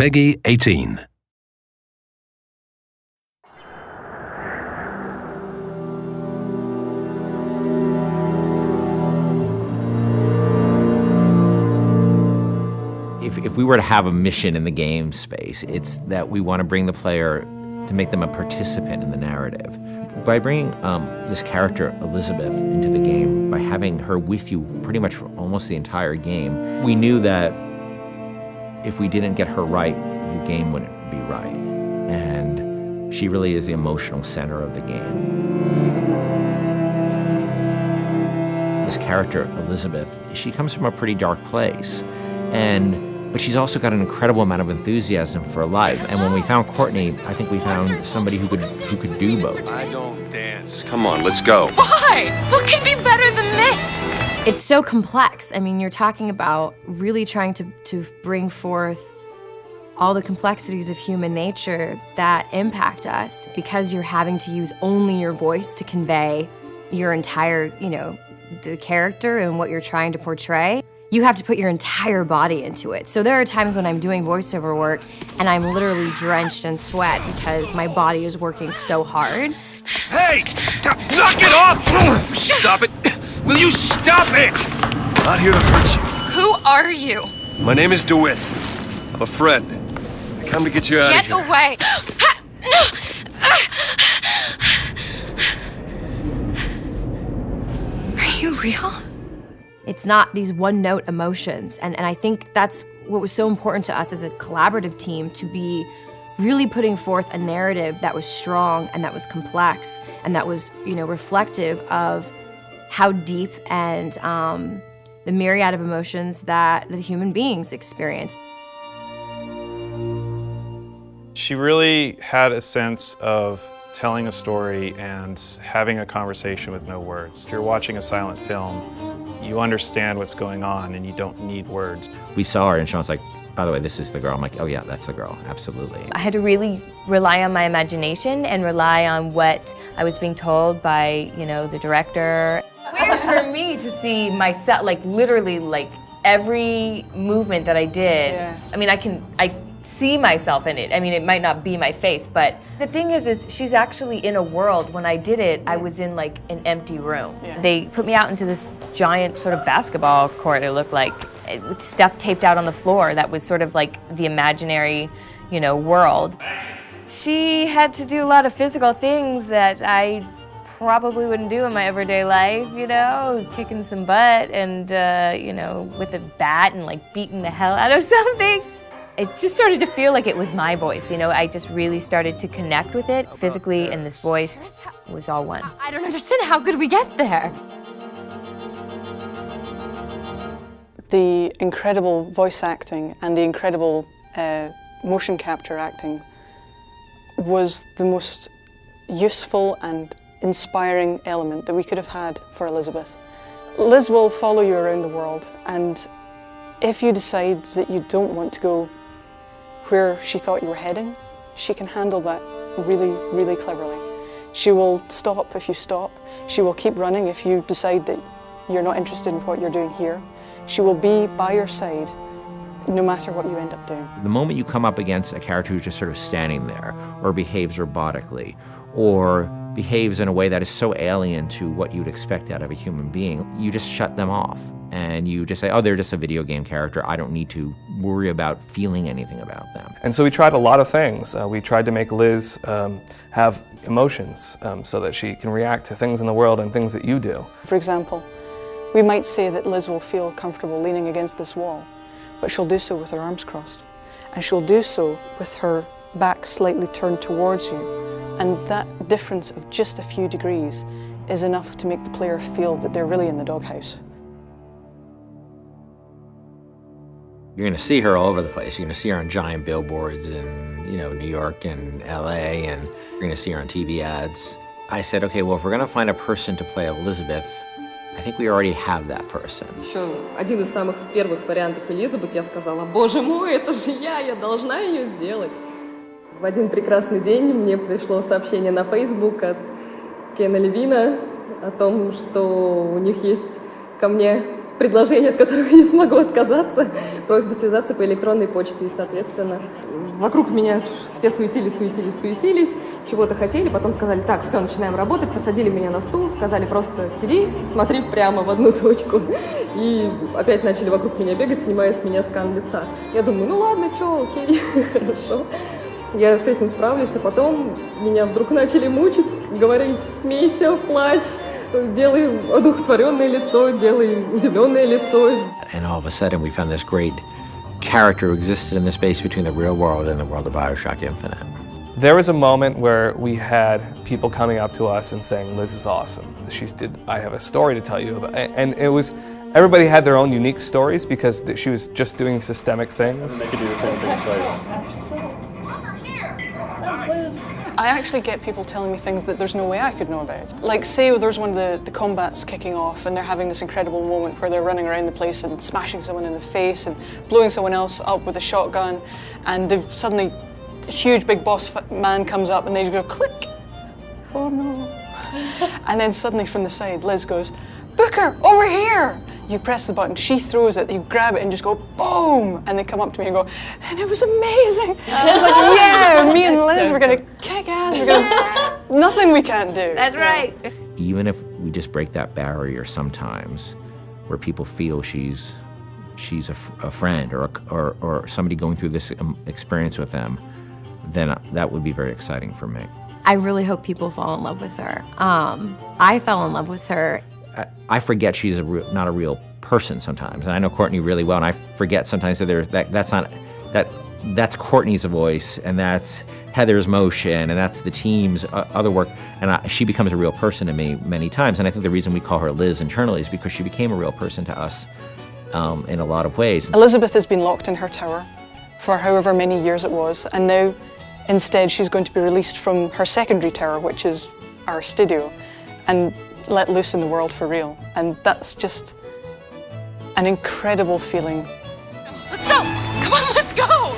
Peggy 18. If we were to have a mission in the game space, it's that we want to bring the player to make them a participant in the narrative. By bringing this character, Elizabeth, into the game, by having her with you pretty much for almost the entire game, we knew that if we didn't get her right, the game wouldn't be right. And she really is the emotional center of the game. This character, Elizabeth, she comes from a pretty dark place. But she's also got an incredible amount of enthusiasm for life. And when we found Courtney, I think we found somebody who could do both. I don't dance. Come on, let's go. Why? What could be better than this? It's so complex. I mean, you're talking about really trying to bring forth all the complexities of human nature that impact us because you're having to use only your voice to convey your entire, the character and what you're trying to portray. You have to put your entire body into it. So there are times when I'm doing voiceover work and I'm literally drenched in sweat because my body is working so hard. Hey! Knock it off! Stop it! Will you stop it? I'm not here to hurt you. Who are you? My name is DeWitt. I'm a friend. I come to get you out of here. Get away! Are you real? It's not these one-note emotions, and I think that's what was so important to us as a collaborative team, to be really putting forth a narrative that was strong and that was complex and that was, reflective of how deep and the myriad of emotions that the human beings experience. She really had a sense of telling a story and having a conversation with no words. If you're watching a silent film, you understand what's going on and you don't need words. We saw her and Sean's like, by the way, this is the girl. I'm like, oh yeah, that's the girl, absolutely. I had to really rely on my imagination and rely on what I was being told by, the director. Weird for me to see myself, literally, every movement that I did. Yeah. I mean, I see myself in it. I mean, it might not be my face, but the thing is she's actually in a world. When I did it, I was in an empty room. Yeah. They put me out into this giant sort of basketball court, it looked like, with stuff taped out on the floor that was sort of like the imaginary, world. She had to do a lot of physical things that I probably wouldn't do in my everyday life, kicking some butt and, with a bat and beating the hell out of something. It just started to feel like it was my voice, I just really started to connect with it physically, and this voice was all one. I don't understand, how could we get there? The incredible voice acting and the incredible motion capture acting was the most useful and inspiring element that we could have had for Elizabeth. Liz will follow you around the world, and if you decide that you don't want to go where she thought you were heading, she can handle that really, really cleverly. She will stop if you stop. She will keep running if you decide that you're not interested in what you're doing here. She will be by your side no matter what you end up doing. The moment you come up against a character who's just sort of standing there, or behaves robotically, or behaves in a way that is so alien to what you'd expect out of a human being, you just shut them off. And you just say, oh, they're just a video game character. I don't need to worry about feeling anything about them. And so we tried a lot of things. We tried to make Liz have emotions so that she can react to things in the world and things that you do. For example, we might say that Liz will feel comfortable leaning against this wall, but she'll do so with her arms crossed. And she'll do so with her back slightly turned towards you. And that difference of just a few degrees is enough to make the player feel that they're really in the doghouse. You're going to see her all over the place. You're going to see her on giant billboards in, New York and LA, and you're going to see her on TV ads. I said, okay, well, if we're going to find a person to play Elizabeth, I think we already have that person. Еще один из самых первых вариантов Элизабет, я сказала, боже мой, это же я должна ее сделать. В один прекрасный день мне пришло сообщение на Facebook от Кена Левина о том, что у них есть ко мне предложение, от которого я не смогу отказаться. Просьба связаться по электронной почте. И, соответственно, вокруг меня все суетились, чего-то хотели. Потом сказали, так, все, начинаем работать. Посадили меня на стул, сказали, просто сиди, смотри прямо в одну точку. И опять начали вокруг меня бегать, снимая с меня скан лица. Я думаю, ну ладно, что, окей, хорошо. Я с этим справлюсь, а потом меня вдруг начали мучить, говорить, смейся, плачь, делай одухотворенное лицо, делай удивленное лицо. And all of a sudden we found this great character who existed in the space between the real world and the world of BioShock Infinite. There was a moment where we had people coming up to us and saying, Liz is awesome. I have a story to tell you about. And it was, everybody had their own unique stories because she was just doing systemic things. They could do the same thing twice. I actually get people telling me things that there's no way I could know about. Like, say there's one of the combat's kicking off and they're having this incredible moment where they're running around the place and smashing someone in the face and blowing someone else up with a shotgun, and they've suddenly, a huge big boss man comes up and they just go click. Oh no. And then suddenly from the side, Liz goes, Booker, over here! You press the button, she throws it, you grab it and just go boom! And they come up to me and go, and it was amazing! I was like, yeah, me and Liz, we're gonna kick ass, nothing we can't do. That's right. Even if we just break that barrier sometimes, where people feel she's a friend or somebody going through this experience with them, then that would be very exciting for me. I really hope people fall in love with her. I fell in love with her. I forget she's not a real person sometimes, and I know Courtney really well, and I forget sometimes that that's Courtney's voice, and that's Heather's motion, and that's the team's other work, and she becomes a real person to me many times. And I think the reason we call her Liz internally is because she became a real person to us in a lot of ways. Elizabeth has been locked in her tower for however many years it was, and now instead she's going to be released from her secondary tower, which is our studio, and let loose in the world for real. And that's just an incredible feeling. Let's go! Come on, let's go!